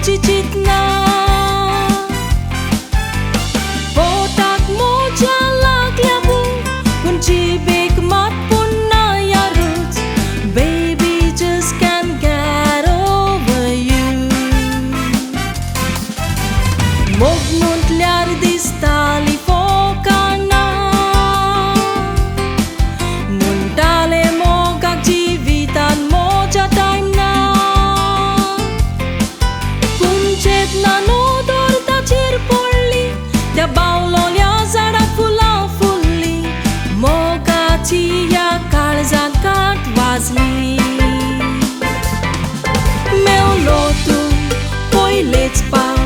cicitna Potak moja lakliabu kunci bikmat punna yarut Baby just can't get over you Mogmunt liar distali fokana Muntale mogak jivitan moja time na Kuncet na nodor ta chirpolli त्या बावलोल्या झाडाक फुलां फुल्ली मोगाची ह्या काळजांत काट वाजली मेवलो तूं पयलेच पाव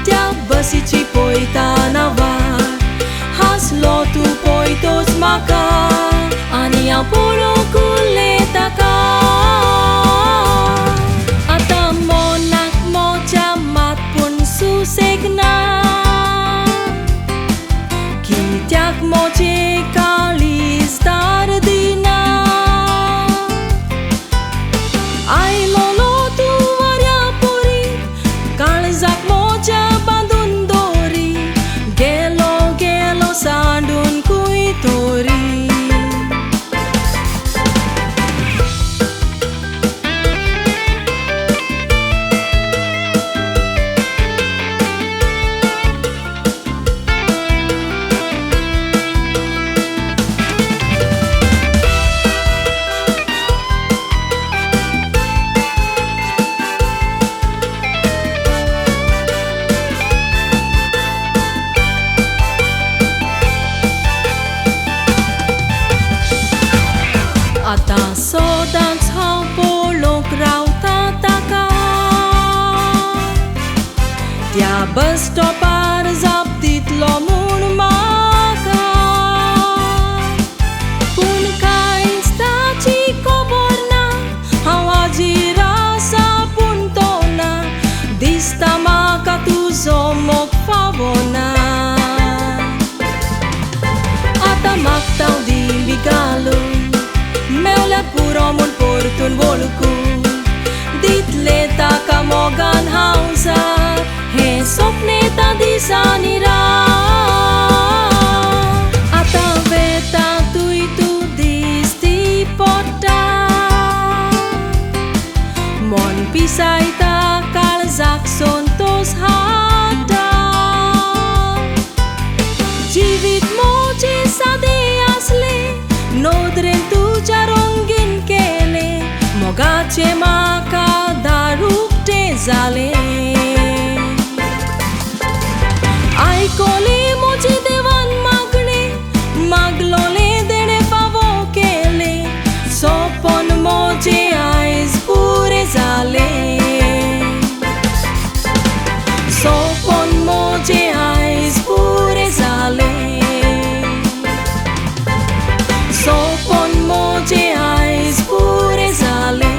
त्या बसीची पळयताना वाट हांसलो तूं पळयतोच म्हाका आनी हांव पळोवंक उरलें ताका आतां मोनाक मोच्या मात पूण सुसेग ना कित्याक मोचे काळीज दार दिना आयलोलो तूं वाऱ्या पोरी काळजाक मोच्या बांदून दोरी गेलो गेलो सांडून खंय तोरी आतां सोदांच हांव पळोवंक रावता ताका त्या बस स्टॉपार जाप दितलो म्हूण म्हाका पूण कांयच ताची खबर ना हांव हाजीर आसा पूण तो ना दिसता म्हाका तुजो मोग फावना आतां मागता हांव दिली घालून मेवल्याक पुरो म्हूण परतून वळखून दितले ताका मोगान हांव जाय हें सपनेता दिसांनी आतां वेता तुय तूं दिसती पडटा मन पिसायता काळजाक संतोश हाडटा जिवीत मोचे सादे आसले नोदरेन तुज्या रंगीन केले मोगाचे म्हाका दार उक्तें जालें आयकोली म्हजी देवान मागणें मागलोलें देणें फावो केलें सोपन मोजें आयज पुरें जालें सोपन मोजें आयज पुरें जालें सोपन मोजें आयज पुरें जालें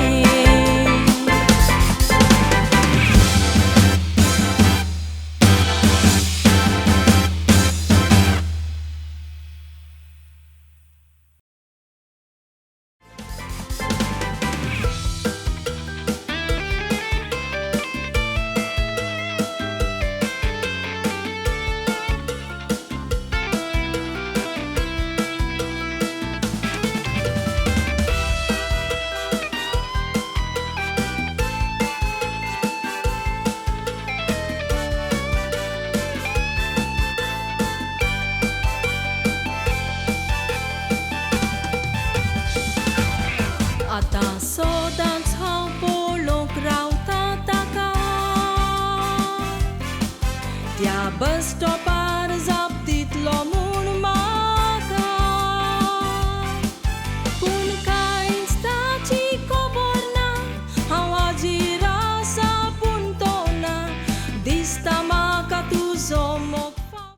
आतां सोदांच हांव पळोवंक रावता ताका त्या बस स्टॉपार